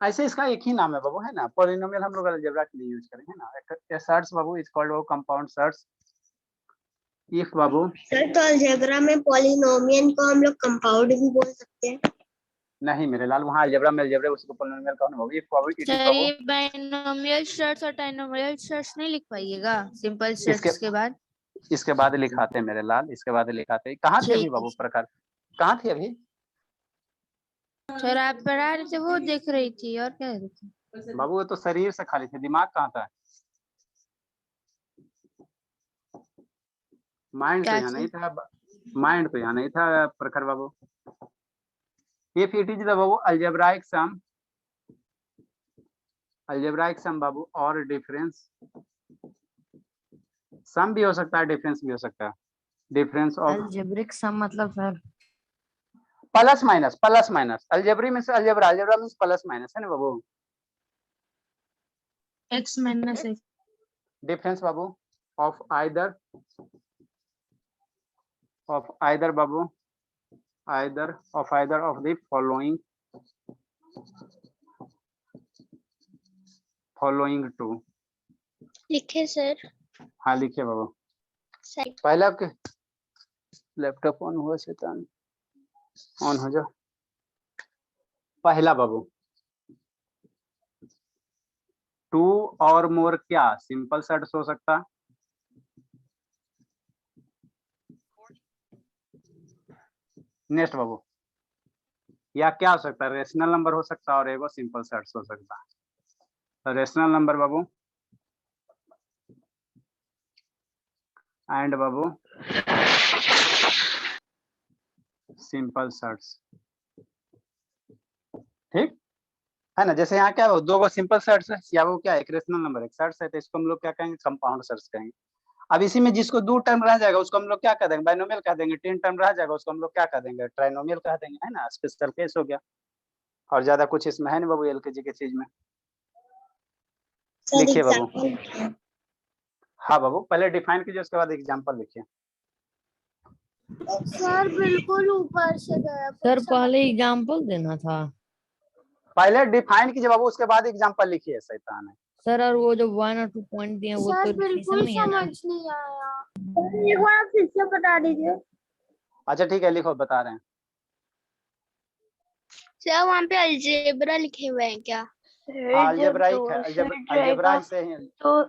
ऐसे इसका एक ही नाम है बाबू, है ना। पॉलिनोमियल हम लोग अलजेब्रा के लिए यूज करेंगे ना। असर्ट्स बाबू इज कॉल्ड बाबू कंपाउंड सर्ट्स इफ बाबू, सर तो अलजेब्रा में पॉलिनोमियल को हम लोग कंपाउंड भी बोल सकते हैं। नहीं मेरे लाल, वहाँ अलजेब्रा में अलजेब्रा उसको पॉलिनोमियल कहा ना बाबू। इफ बाबू इट इज सर बाबू, ये बाइनोमियल सर्च और ट्राइनोमियल सर्च नहीं लिख पाइएगा सिंपल इसके सर्च के बाद। इसके बाद लिखाते हैं मेरे लाल, इसके बाद लिखाते हैं। कहाँ थे अभी ठीक है बाबू प्रकार, कहाँ थे अभी सर, आप पढ़ा रहे थे वो देख रही थी और क्या रही थी। बाबू, वो तो शरीर से खाली थे, दिमाग कहाँ था, माइंड तो क्या यहाँ नहीं चीज? था, माइंड तो यहाँ नहीं था प्रखर बाबू। if it is the Babu algebraic sum बाबू और डिफरेंस, सम भी हो सकता है डिफरेंस भी हो सकता है, डिफरेंस ऑफ अलजेब्रिक सम मतलब sir plus minus algebra means algebra means plus minus है ना बाबू, x माइनस x डिफरेंस बाबू ऑफ आइदर बाबू either of the following two। लिखे सर। हाँ लिखिए बाबू। सर पहले आपके लैपटॉप ऑन हुआ शैतान, ऑन हो जाओ। पहला बाबू 2 और मोर क्या सिंपल सेट्स हो सकता, नेक्स्ट बाबू या क्या हो सकता है, रेशनल नंबर हो सकता है और एगो सिंपल सेट्स हो सकता है। तो rational number Babu and Babu simple sets, ठीक है ना। जैसे यहाँ क्या है, दो गो सिंपल सेट्स है या वो क्या एक रेशनल नंबर एक सेट्स है, तो इसको हम लोग क्या कहेंगे, कंपाउंड सेट्स कहेंगे। अब इसी में जिसको 2 टर्म रह जाएगा उसको हम लोग क्या कह देंगे, बाइनोमियल कह देंगे। 3 टर्म रह जाएगा उसको हम लोग क्या कह देंगे, ट्राइनोमियल कह देंगे, है ना। स्पेशल केस हो गया और ज्यादा कुछ इसमें है नहीं बाबू एलकेजी के चीज में। लिखिए बाबू। हाँ बाबू पहले डिफाइन कीजिए उसके बाद एग्जांपल लिखिए। सर बिल्कुल ऊपर से गया। सर पहले एग्जांपल देना था पहले डिफाइन कीजिए बाबू उसके बाद एग्जांपल लिखिए। शैतान है सर, और वो जो 1 और 2 पॉइंट दिए वो सर तो बिल्कुल definition में ही है ना। समझ नहीं आया। एक बार फिर से बता दीजिए। अच्छा ठीक है लिखो, बता रहे हैं। सर वहाँ पे अलजेब्रा लिखे हुए हैं क्या? अलजेब्राइक है, अलजेब्रा से ही तो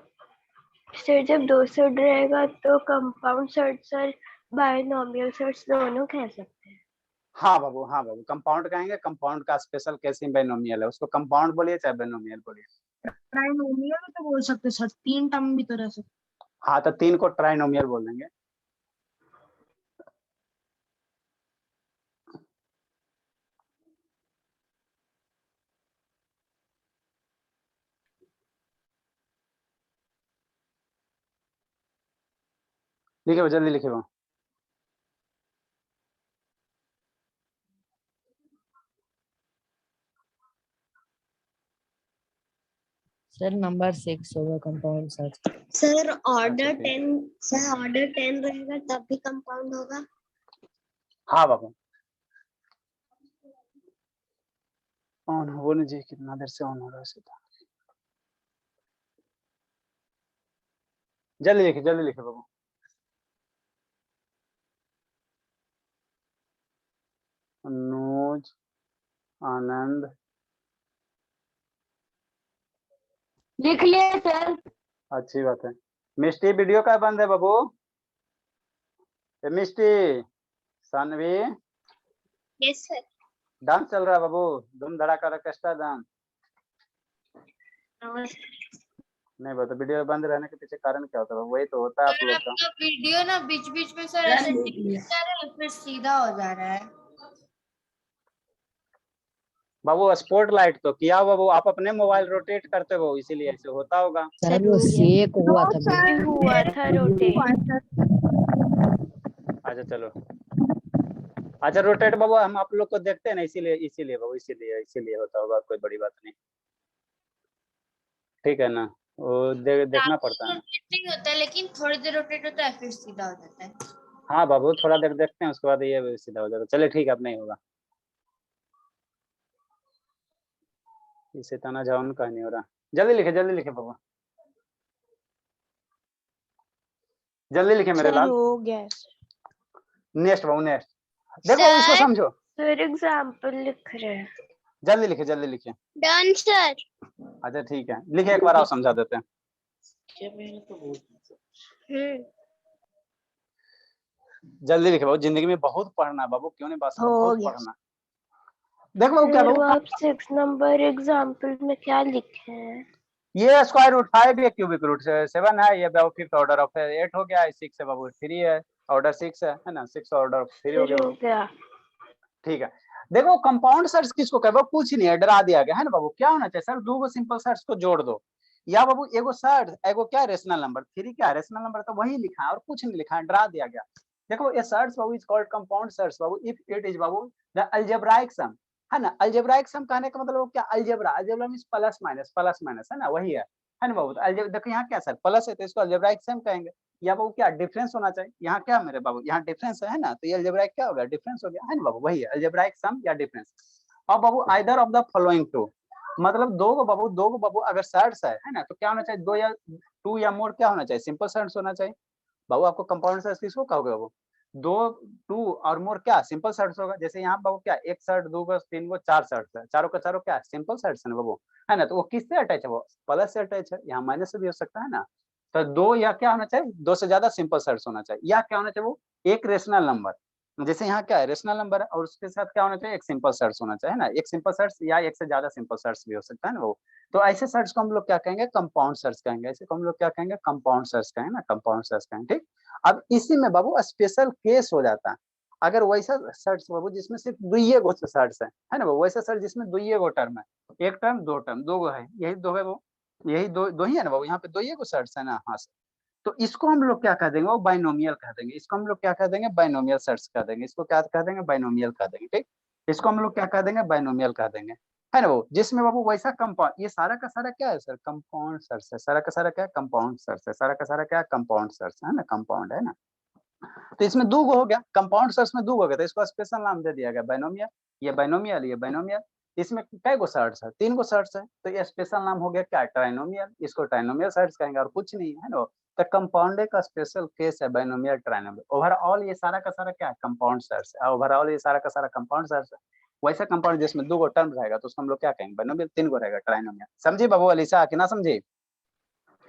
सर जब 2 सेट रहेगा तो कंपाउंड सेट्स और बायनोमियल सेट्स दोनों कह सकते हैं। हाँ बाबू कंपाउंड कहेंगे। कंपाउंड का स्पेशल केस ही बाइनोमियल है, उसको कंपाउंड बोलिए चाहे बाइनोमियल बोलिए। ट्राइनोमियल भी तो बोल सकते सर, 3 टर्म भी तो रह सकते। हाँ तो 3 को ट्राइनोमियल बोलेंगे। लिखे जल्दी लिखे वो। सर नंबर 6 होगा कंपाउंड सेट। सर ऑर्डर अच्छा, 10 सर ऑर्डर 10 रहेगा तब भी कंपाउंड होगा। हाँ बाबू ऑन होने जी, कितना देर से ऑन हो रहा है। जल्दी लिखे बाबू। अनुज आनंद लिख लिए सर। अच्छी बात है। मिष्टी वीडियो का बंद है बाबू। मिष्टी सानवी यस सर। डांस चल रहा है बाबू, धूम धड़ाका ऑर्केस्ट्रा डांस। नहीं बात वीडियो बंद रहने के पीछे कारण क्या होता है, वही तो होता है आप लोग का। वीडियो ना बीच बीच में सर ऐसे जा रहा है फिर सीधा हो जा रहा है। बाबू स्पॉट लाइट तो किया बाबू, आप अपने मोबाइल रोटेट करते हो इसीलिए ऐसे होता होगा। सर वो शेक हुआ था। हुआ था रोटेट। अच्छा चलो, अच्छा रोटेट बाबू हम आप लोग को देखते हैं ना, इसीलिए बाबू इसीलिए होता होगा, कोई बड़ी बात नहीं, ठीक है ना। वो देखना पड़ता है। रोटेट नहीं होता है लेकिन थोड़ी देर रोटेट होता है फिर सीधा हो जाता है। हाँ बाबू थोड़ा देर देखते हैं उसके बाद ये सीधा हो जाता है। चलिए ठीक है, अब नहीं होगा। इसे तना जाओ का नहीं हो रहा। जल्दी लिखे बाबू, जल्दी लिखे मेरे लाल। हो गया नेक्स्ट बाबू नेक्स्ट, देखो इसको समझो। सर एग्जांपल लिख रहे हैं। जल्दी लिखे। Done sir. अच्छा ठीक है, लिखे एक बार और समझा देते हैं। जल्दी लिखे बाबू, जिंदगी में बहुत पढ़ना बाबू, क्यों नहीं बात, बहुत पढ़ना। देखो बाबू क्या बाबू, आप 6 नंबर एग्जांपल में क्या लिखे हैं? ये स्क्वायर रूट 5 है, क्यूबिक रूट 7 है, ये बाबू 5th ऑर्डर ऑफ 8 हो गया, 6 है बाबू 3 है, ऑर्डर 6 है ना, 6 ऑर्डर 3 हो गया। गया। ठीक है, देखो कंपाउंड सर्च किसको कहे, कुछ नहीं है, डरा दिया गया है ना बाबू। क्या होना चाहिए सर, दो गो सिंपल सर्च को जोड़ दो, या बाबू एगो सर्च एगो क्या रेशनल नंबर, 3 क्या रेशनल नंबर, तो वही लिखा है और कुछ नहीं लिखा है, डरा दिया गया। देखो ये सर्च बाबू इज कॉल्ड कंपाउंड सर्च बाबू इफ इट इज बाबू द अलजेब्राइक सम, है ना। अलजेब्राइक सम कहने का मतलब क्या, algebra, algebra means plus minus है ना, वही है ना बाबू। तो अलजेब्रा देखो यहाँ क्या सर प्लस है तो इसको अलजेब्राइक सम कहेंगे, या बाबू क्या डिफरेंस होना चाहिए, यहाँ क्या मेरे बाबू यहाँ डिफरेंस है ना, तो ये अलजेब्राइक क्या हो गया, डिफरेंस हो गया है ना बाबू, वही है अलजेब्राइक सम या डिफरेंस। अब बाबू either of the following two, मतलब दो गो बाबू अगर सर्ट्स है ना, तो क्या होना चाहिए, दो या टू या मोर क्या होना चाहिए, सिंपल सर्ट्स होना चाहिए बाबू। आपको कंपाउंड सर्च किसको कहोगे बाबू, दो टू और मोर क्या सिंपल सर्ट्स होगा। जैसे यहाँ बाबू क्या एक सर्ट, दो गो, तीन गो, चार सर्ट्स है, चारों का चारों क्या सिंपल सर्ट्स है ना बाबू, है ना। तो वो किससे अटैच है, वो प्लस से अटैच है, यहाँ माइनस से भी हो सकता है ना। तो दो या क्या होना चाहिए, दो से ज्यादा सिंपल सर्ट्स होना चाहिए, या क्या होना चाहिए वो एक रेशनल नंबर, जैसे यहाँ क्या है रेशनल नंबर है और उसके साथ क्या होना चाहिए, एक सिंपल सर्च होना चाहिए ना, एक सिंपल सर्च या एक से ज्यादा सिंपल सर्च भी हो सकता है ना वो। तो ऐसे सर्च को हम लोग क्या कहेंगे, कंपाउंड सर्च कहेंगे, ऐसे को हम लोग क्या कहेंगे, कंपाउंड सर्च कहेंगे ना, कंपाउंड सर्च कहेंगे, ठीक। अब इसी में बाबू स्पेशल केस हो जाता है, अगर वैसा सर्च बाबू जिसमें सिर्फ दुइये गो सर्च है ना बाबू, वैसा सर्च जिसमें दुइये गो टर्म है, एक टर्म दो गो है, यही दो है वो, यही दो ही है ना बाबू, यहाँ पे दुइये गो सर्च है ना, हाँ सर। तो इसको हम लोग क्या कह देंगे, वो बाइनोमियल कह देंगे, इसको हम लोग क्या कह देंगे, बाइनोमियल सर्च कह देंगे, इसको क्या कह देंगे, बाइनोमियल कह देंगे, ठीक। इसको हम लोग क्या कह देंगे, बाइनोमियल कह देंगे, है ना वो, जिसमें बाबू वैसा कंपाउंड, ये सारा का सारा क्या है सर, कंपाउंड सर्च है, सारा का सारा क्या कंपाउंड सर्च है, सारा का सारा क्या कंपाउंड सर्च है ना, कंपाउंड है ना। तो इसमें दो गो हो गया, कंपाउंड सर्च में दो हो गया, तो इसको स्पेशल नाम दे दिया गया बाइनोमियल, ये बाइनोमियल, ये बाइनोमियल। इसमें कई गो सर्च है, 3 गो सर्च है, तो ये स्पेशल नाम हो गया क्या, ट्राइनोमियल, इसको ट्राइनोमियल सर्च कहेंगे और कुछ नहीं है ना। तो कंपाउंड का स्पेशल केस है बाइनोमियल ट्राइनोमियल, ओवरऑल ये सारा का सारा क्या है, कंपाउंड सर्च है, ओवरऑल ये सारा का सारा कंपाउंड सर्च है। वैसा कंपाउंड जिसमें 2 गो टर्म रहेगा तो उसको हम लोग क्या कहेंगे, बाइनोमियल, 3 गो रहेगा ट्राइनोमियल। समझे बाबू अलीसा कि ना समझे,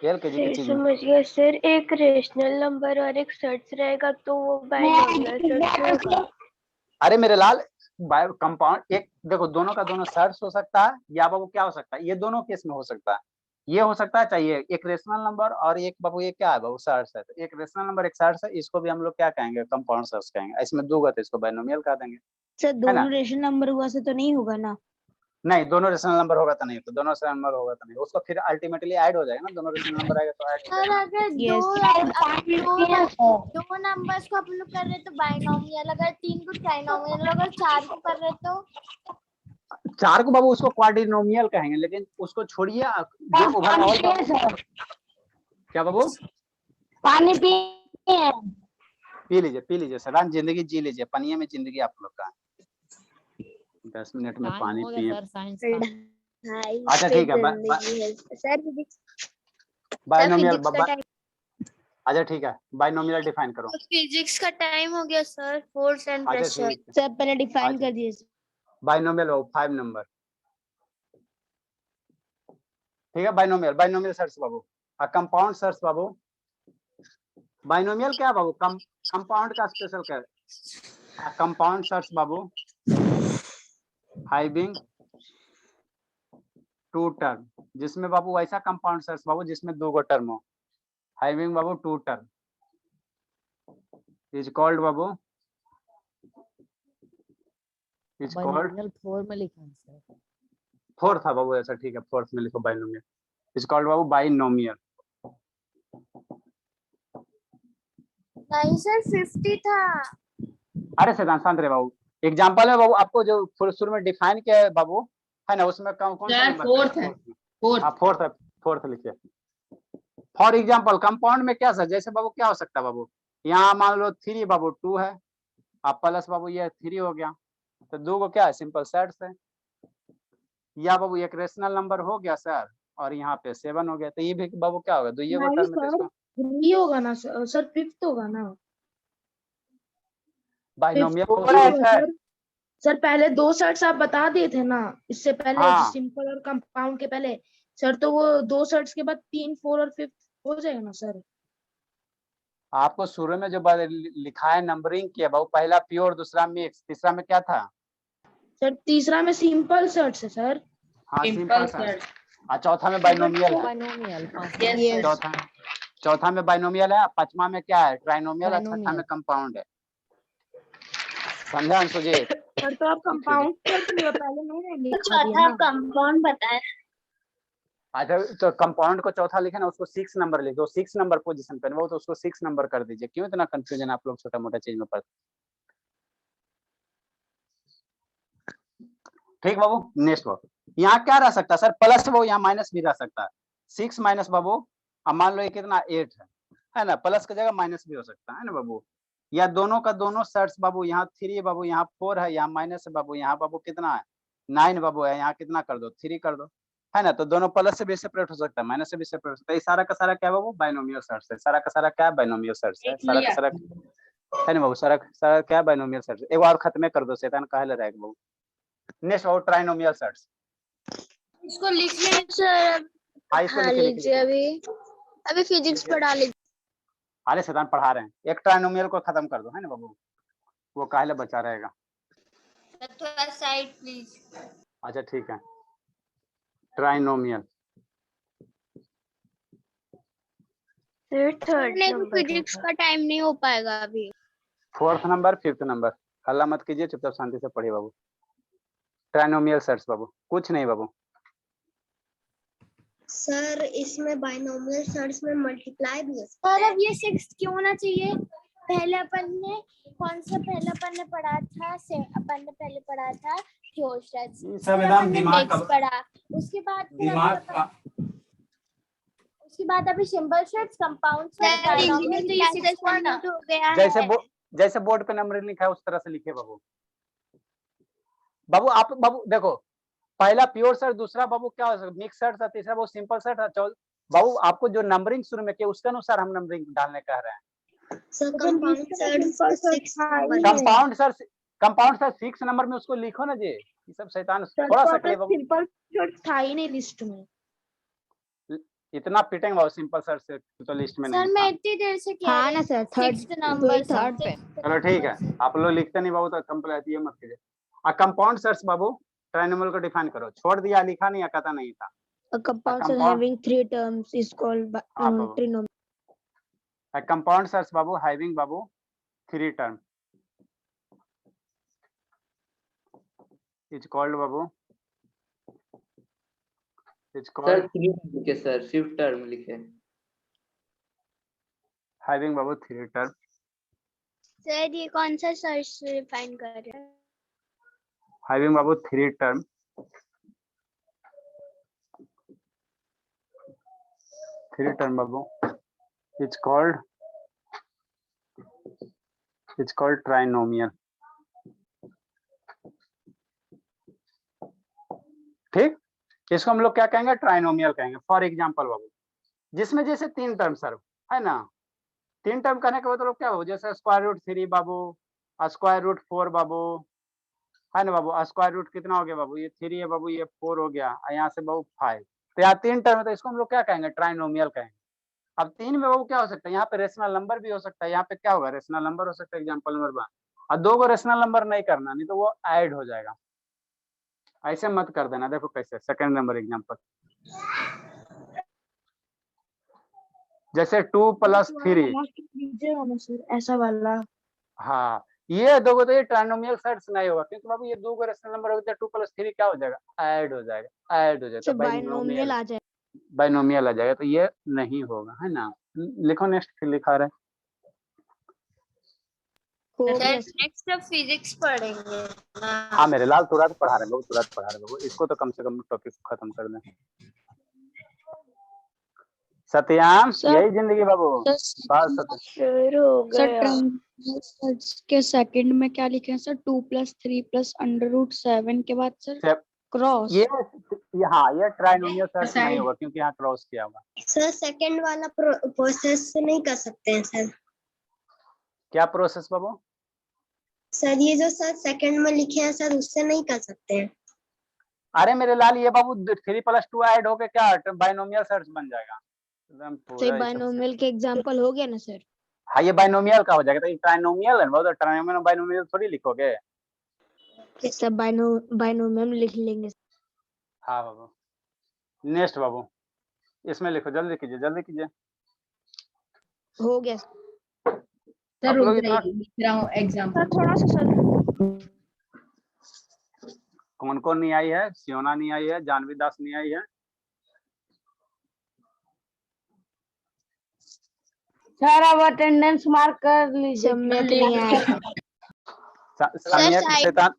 खेल के जी की सर चीज। समझ गया सर, एक रेशनल नंबर और एक सर्च रहेगा तो वो बाइनोमियल सर्च होगा। अरे मेरे लाल कंपाउंड एक देखो, दोनों का दोनों सर्च हो सकता है, या बाबू क्या हो सकता है, ये दोनों केस में हो सकता है, ये हो सकता है चाहिए एक रेशनल नंबर और एक बाबू ये क्या है बाबू सर्च है, तो एक रेशनल नंबर एक सर्च है, इसको भी हम लोग क्या कहेंगे, कंपाउंड सर्च कहेंगे। इसमें दो गए तो इसको बाइनोमियल कह देंगे, सर है ना। दोनों रेशनल नंबर हुआ से तो नहीं होगा ना, नहीं दोनों रेशनल नंबर होगा तो नहीं, तो दोनों रेशनल नंबर होगा तो नहीं, उसको फिर अल्टीमेटली ऐड हो जाएगा ना, दोनों रेशनल नंबर आएगा तो ऐड हो सर जाएगा। अगर दो नंबर्स को अपन लोग कर रहे तो बाइनोमियल, अगर 3 को ट्राइनोमियल, अगर 4 को कर रहे तो 4 को बाबू उसको क्वाड्रिनोमियल कहेंगे, लेकिन उसको छोड़िए जो ओवरऑल। क्या बाबू, पानी पी पी लीजिए सर, जिंदगी जी लीजिए, पनिया में जिंदगी आप लोग का। 10 मिनट में टाइम पानी हो पिए। गया सर साइंस का। अच्छा ठीक है, सर बाइनोमियल, फिजिक्स का टाइम, अच्छा ठीक है, बाइनोमियल डिफाइन करो। फिजिक्स का टाइम हो गया सर, फोर्स एंड अच्छा प्रेशर। ठीक है, सर पहले डिफाइन अच्छा। कर दिए। बाइनोमियल हो 5 नंबर, ठीक है। बाइनोमियल सर्च बाबू, कंपाउंड सर्च बाबू। बाइनोमियल क्या बाबू, कंपाउंड का स्पेशल क्या है, कंपाउंड सर्च बाबू हैविंग 2 टर्म, जिसमें बाबू वैसा कंपाउंड सर्च बाबू जिसमें 2 गो टर्म हो, having Babu 2 term is called Babu, is called binomial 4 में लिखा है सर। 4 था बाबू, ऐसा ठीक है, 4th में लिखो binomial, is called Babu binomial. नहीं सर 50 था। अरे सिद्धांत शांत रहे बाबू, एग्जांपल है बाबू, आपको जो शुरू में डिफाइन किया है बाबू, है ना, उसमें कौन सा नंबर, फोर्थ है, फोर्थ लिखिए। फॉर एग्जांपल कंपाउंड में क्या सर, जैसे बाबू क्या हो सकता है बाबू, यहाँ मान लो 3 बाबू 2 है, आप प्लस बाबू ये 3 हो गया, तो 2 को क्या है सिंपल सेट्स है, या बाबू एक रेशनल नंबर हो गया सर, और यहाँ पे 7 हो गया, तो ये भी बाबू क्या होगा, दुइये को टर्म में, तो ये होगा ना सर, फिफ्थ होगा ना, बाइनोमियल सर पहले 2 सेट्स आप बता दिए थे ना इससे पहले, हाँ। सिंपल और कंपाउंड के पहले सर, तो वो 2 सेट्स के बाद 3, 4 और 5 हो जाएगा ना सर। आपको शुरू में जो लिखा है नंबरिंग किया बाबू, पहला प्योर, दूसरा मिक्स, तीसरा में क्या था सर, तीसरा में सिंपल सेट्स है सर। हाँ सिंपल सर्च, चौथा में बाइनोमियल है, बाइनोमियल चौथा में बाइनोमियल है, पांचवा में क्या है ट्राइनोमियल, और छठा में ट्राइनोमियल। कंपाउंड है। समझा अंशु जी, सर तो आप कंपाउंड पहले नहीं लिखा चौथा दिया ना। कंपाउंड बताया। अच्छा तो कंपाउंड को चौथा लिखे ना, उसको 6 नंबर लिख दो, 6 नंबर पोजीशन पे वो तो उसको 6 नंबर कर दीजिए। क्यों इतना कंफ्यूजन आप लोग छोटा मोटा चीज में पढ़ते। ठीक बाबू। नेक्स्ट बाबू, यहाँ क्या रह सकता है सर, प्लस बाबू, यहाँ माइनस भी रह सकता है। 6 माइनस बाबू, अब मान लो ये कितना 8 है ना, प्लस की जगह माइनस भी हो सकता है ना बाबू। या दोनों का दोनों सेट्स बाबू, यहाँ 3 है बाबू, यहाँ 4 है, यहाँ माइनस है बाबू, यहाँ बाबू कितना है 9 बाबू है, यहाँ कितना कर दो 3 कर दो, है ना। तो दोनों प्लस से भी सेपरेट हो सकता है, माइनस से भी सेपरेट हो सकता है। ये सारा का सारा क्या बाबू, बाइनोमियल सेट्स है। सारा का सारा क्या बाइनोमियल सेट्स है, सारा का सारा है ना बाबू, सारा सारा क्या बाइनोमियल सेट्स। एक बार खत्म कर दो, शैतान काहे ले रहेगा बाबू। नेक्स्ट बाबू ट्राइनोमियल सेट्स। इसको लिख लें सर हाँ इसको हाँ लिखिए, लीजिए, अभी फिजिक्स पढ़ा लीजिए। अरे शैतान पढ़ा रहे हैं, एक ट्राइनोमियल को खत्म कर दो, है ना बाबू, वो काहे ले बचा रहेगा। थोड़ा साइड प्लीज। अच्छा ठीक है, ट्राइनोमियल। सर थर्ड नहीं तो नंबर फिजिक्स का टाइम नहीं हो पाएगा अभी। 4th नंबर 5th नंबर, हल्ला मत कीजिए, चुपचाप शांति से पढ़िए बाबू। ट्राइनोमियल सेट्स बाबू, कुछ नहीं बाबू। सर इसमें बाइनोमियल सेट्स में मल्टीप्लाई भी है। सर अब ये 6 क्यों होना चाहिए? पहले अपन ने अपन ने पढ़ा था, अपन ने पहले पढ़ा था थियोरम्स, ये सब एकदम दिमाग का पढ़ा, उसके बाद अभी simple sets, compound sets, binomial, तो ये 6 पॉइंट हो गया जैसे है। जैसे बोर्ड पे नंबर लिखा है उस तरह से लिखिए बाबू। बाबू आप बाबू देखो, पहला प्योर सेट, दूसरा बाबू क्या हो सकता है मिक्स सेट, तीसरा बाबू सिंपल सेट है। बाबू आपको जो नंबरिंग शुरू में किया उसके अनुसार हम नंबरिंग डालने कह रहे हैं। Sir compound sets compound set 6 number में उसको लिखो ना जी। ये सब शैतान थोड़ा सा करे बाबू, सिंपल सेट था ही नहीं लिस्ट में। इतना पिटेंगे बाबू सिंपल सेट से तो लिस्ट में सर नहीं मैं था। इतनी देर से कह हाँ रही ना हूँ, sir, third 6th number third पे। चलो ठीक है, आप लोग लिखते नहीं बाबू तो कंप्लीट ये मत कीजिए। कंपाउंड सेट्स बाबू ट्राइनोमियल को डिफाइन करो, छोड़ दिया, लिखा नहीं, कहता नहीं था। A compound set compound- having 3 terms is called हाँ बाबू, trinomial. Compound sets Babu having Babu 3 term is called Babu, is sir called 3 लिखे सर, 5th टर्म लिखे। हैविंग बाबू 3 टर्म। सर ये कौन सा सर्च डिफाइन कर रहे हैं? Having Babu 3 term Babu is called trinomial. ठीक, इसको हम लोग क्या कहेंगे, ट्राइनोमियल कहेंगे। फॉर एग्जांपल बाबू, जिसमें जैसे 3 टर्म सर है ना, 3 टर्म करने का मतलब क्या हो, जैसे स्क्वायर रूट 3 बाबू, स्क्वायर रूट 4 बाबू, है ना बाबू, स्क्वायर रूट कितना हो गया बाबू, ये 3 है बाबू, ये 4 हो गया, यहाँ से बाबू 5। तो यहाँ 3 टर्म है, तो इसको हम लोग क्या कहेंगे, ट्राइनोमियल कहेंगे। अब 3 में बाबू क्या हो सकता है, यहाँ पे रेशनल नंबर भी हो सकता है, यहाँ पे क्या होगा, रेशनल नंबर हो सकता है, एग्जाम्पल नंबर 1। और 2 को रेशनल नंबर नहीं करना, नहीं तो वो ऐड हो जाएगा। ऐसे मत कर देना, देखो कैसे, सेकंड नंबर एग्जाम्पल, जैसे 2 + 3। सर ऐसा वाला। हाँ ये दो तो ये ट्राइनोमियल सेट्स नहीं होगा, क्योंकि बाबू ये 2 को रेशनल नंबर हो गया, 2 + 3 क्या हो जाएगा, ऐड हो जाएगा, ऐड हो जाएगा, बाइनोमियल आ जाए। बाइनोमियल आ जाएगा, तो ये नहीं होगा, है ना। लिखो नेक्स्ट, फिर लिखा रहे नेक्स्ट अब फिजिक्स पढ़ेंगे। हाँ मेरे लाल, तुरंत पढ़ा रहे बाबू, तुरंत पढ़ा रहे बाबू, इसको तो कम से कम टॉपिक खत्म कर दें। सत्याम यही जिंदगी बाबू, बस सत्याम। शुरू हो सर गया। ट्रांसवर्स के सेकंड में क्या लिखे हैं सर, 2 + 3 + √7 के बाद सर क्रॉस। ये हाँ, ये ट्राइनोमियल सेट्स नहीं होगा, क्योंकि यहाँ क्रॉस किया हुआ। सर सेकंड वाला प्रोसेस से नहीं कर सकते हैं सर? क्या प्रोसेस बाबू? सर ये जो सर सेकंड में लिखे हैं सर, उससे नहीं कर सकते हैं? अरे मेरे लाल, ये बाबू 3 + 2 ऐड होके क्या बाइनोमियल सेट्स बन जाएगा एकदम तो बाइनोमियल के एग्जांपल हो गया ना सर। हाँ ये बाइनोमियल का हो जाएगा, तो ये ट्राइनोमियल है बाबू, ट्राइनोमियल बाइनोमियल थोड़ी लिखोगे। सब बाइनोमियल लिख लेंगे। हाँ बाबू, नेक्स्ट बाबू, इसमें लिखो, जल्दी कीजिए, जल्दी कीजिए। हो गया सर रुक जाइए, लिख रहा हूँ एग्जांपल। थोड़ा सा सर कौन कौन नहीं आई है? सियोना नहीं आई है, जानवी दास नहीं आई है। सर अब अटेंडेंस मार्क कर लीजिए। शैतान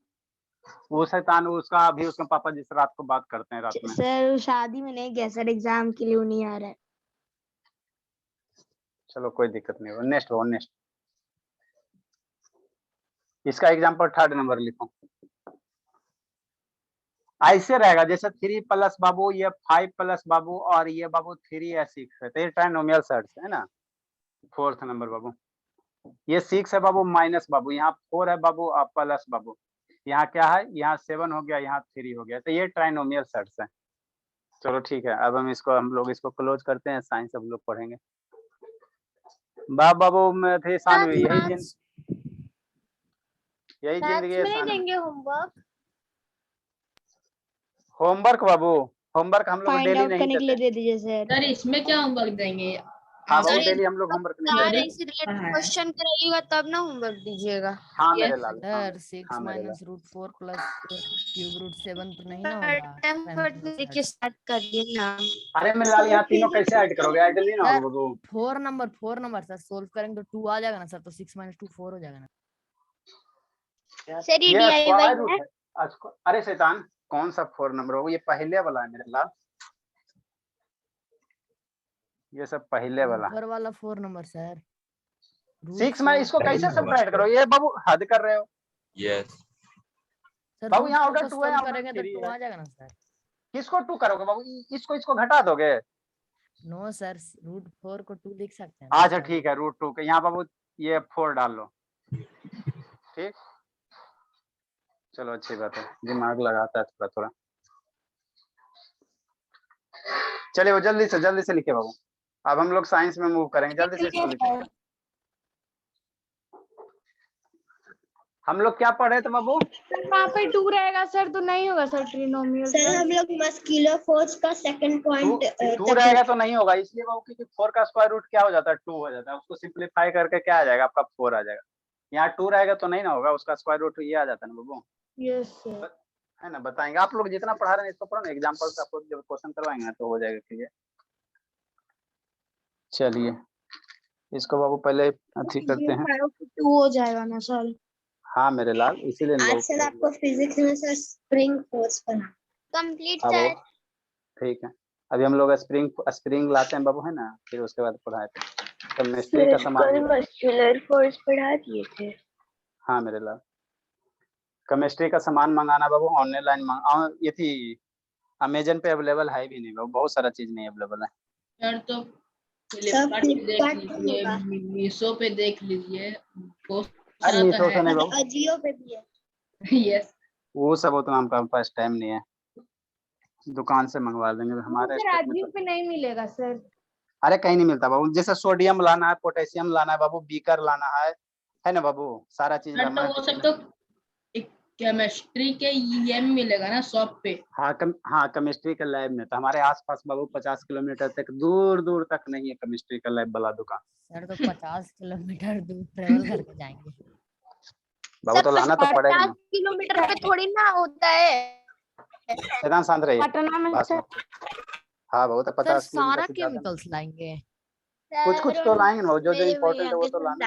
वो शैतान उसका अभी उसके पापा जिस रात को बात करते हैं रात में। सर शादी में नहीं गया सर, एग्जाम के लिए वो नहीं आ रहा है। चलो कोई दिक्कत नहीं हो। नेक्स्ट हो, नेक्स्ट। इसका एग्जाम्पल 3rd नंबर लिखो। ऐसे रहेगा जैसे 3 प्लस बाबू, ये 5 प्लस बाबू, और ये बाबू 3 या 6 है, तो ये ट्राइनोमियल सेट्स है ना। 4th नंबर बाबू, ये 6 है बाबू माइनस बाबू, यहाँ 4 है बाबू और प्लस बाबू, यहाँ क्या है, यहाँ 7 हो गया, यहाँ 3 हो गया, तो ये ट्राइनोमियल सेट्स है। चलो ठीक है, अब हम लोग इसको क्लोज करते हैं, साइंस हम लोग पढ़ेंगे। बाबू में थे सानवी, यही जिंदगी है। नहीं देंगे होमवर्क? होमवर्क बाबू, होमवर्क हम लोग फाइंड डेली आउट नहीं करने के लिए देते। दे दीजिए सर। सर इसमें क्या होमवर्क देंगे? हाँ बाबू, डेली हम लोग होमवर्क नहीं देते। से रिलेटेड क्वेश्चन कराइएगा तब ना होमवर्क दीजिएगा। हाँ मेरे लाल, सर 6 हाँ मेरे minus root 4 plus cube root 7 तो नहीं ना होगा? देखिए स्टार्ट करिए ना। अरे मेरे लाल, यहाँ तीनों कैसे ऐड करोगे? ऐड नहीं ना होगा बाबू। 4 नंबर सर, सोल्व करेंगे तो 2 आ जाएगा ना सर, तो 6 माइनस 2 4 हो जाएगा ना सर ये ये DIY स्क्वायर रूट है। है। अरे शैतान, कौन सा 4 नंबर होगा? ये पहले वाला है मेरे लाल, ये सब पहले वाला है। ऊपर वाला 4 नंबर सर। 6 में इसको कैसे सब्ट्रैक्ट करो? ये बाबू हद कर रहे हो। यस सर बाबू यहाँ ऑर्डर 2 है, solve यहाँ करेंगे तो 3 2 है। आ जाएगा ना सर। किसको 2 करोगे बाबू? इसको घटा दोगे? नो सर, रूट 4 को 2 लिख सकते हैं। अच्छा ठीक है, रूट 2 के यहाँ बाबू ये 4 डाल लो। ठीक, चलो अच्छी बात है, दिमाग लगाता है थोड़ा थोड़ा। चलिए वो जल्दी से लिखे बाबू। अब हम लोग साइंस में मूव करेंगे, जल्दी से इसको लिखे। हम लोग क्या पढ़े थे बाबू? वहाँ पे 2 रहेगा सर तो नहीं होगा सर ट्रिनोमियल। सर हम लोग मस्कुलर फोर्स का सेकंड पॉइंट 2 रहेगा तो नहीं होगा, इसलिए बाबू क्योंकि 4 का स्क्वायर रूट क्या हो जाता है? 2 हो जाता है। उसको सिंप्लीफाई करके क्या आ जाएगा आपका? 4 आ जाएगा। यहाँ 2 रहेगा तो नहीं ना होगा, उसका स्क्वायर रूट ये आ जाता है ना बाबू। Yes sir. है ना, बताएंगे आप लोग जितना पढ़ा रहे हैं इसको पढ़ो ना, एग्जाम्पल से आप लोग जब क्वेश्चन करवाएंगे ना तो हो जाएगा क्लियर। चलिए इसको बाबू पहले अथी करते हैं। 2 हो जाएगा ना सर? हाँ मेरे लाल, इसीलिए आज सर आपको फिजिक्स में सर स्प्रिंग फोर्स पढ़ा कंप्लीट हाँ सर। बाबू ठीक है, अभी हम लोग स्प्रिंग लाते हैं बाबू, है ना, फिर उसके बाद पढ़ाए थे केमिस्ट्री का सामान। मस्कुलर फोर्स पढ़ा दिए थे। हाँ मेरे लाल, केमिस्ट्री का सामान मंगाना बाबू ऑनलाइन ये थी, अमेजन पे अवेलेबल है भी नहीं बाबू, बहुत सारा चीज नहीं अवेलेबल है। सर तो फ्लिपकार्ट पे होगा। मीशो पे देख लीजिए। अरे मीशो से नहीं बाबू, अजियो पे भी है। यस वो सब उतना हमारे पास टाइम नहीं है, दुकान से मंगवा देंगे हमारे सर अजियो पे नहीं मिलेगा सर। अरे कहीं नहीं मिलता बाबू, जैसे सोडियम लाना है, पोटेशियम लाना है बाबू, बीकर लाना है ना बाबू, सारा चीज सर तो वो सब तो केमिस्ट्री के ये मिलेगा ना शॉप पे। हाँ केमिस्ट्री के लैब में, तो हमारे आसपास बाबू 50 किलोमीटर तक दूर तक नहीं है केमिस्ट्री का लैब वाला दुकान। सर तो 50 किलोमीटर दूर ट्रेवल करके जाएंगे बाबू, तो लाना तो पड़ेगा ना। 50 किलोमीटर पे थोड़ी ना होता है। शैतान शांत रहिए। पटना में सर। हाँ बाबू, तो सर 50 सारा किलोमीटर केमिकल्स लाएंगे। कुछ तो लाएंगे ना, जो इम्पोर्टेंट है वो तो लाना।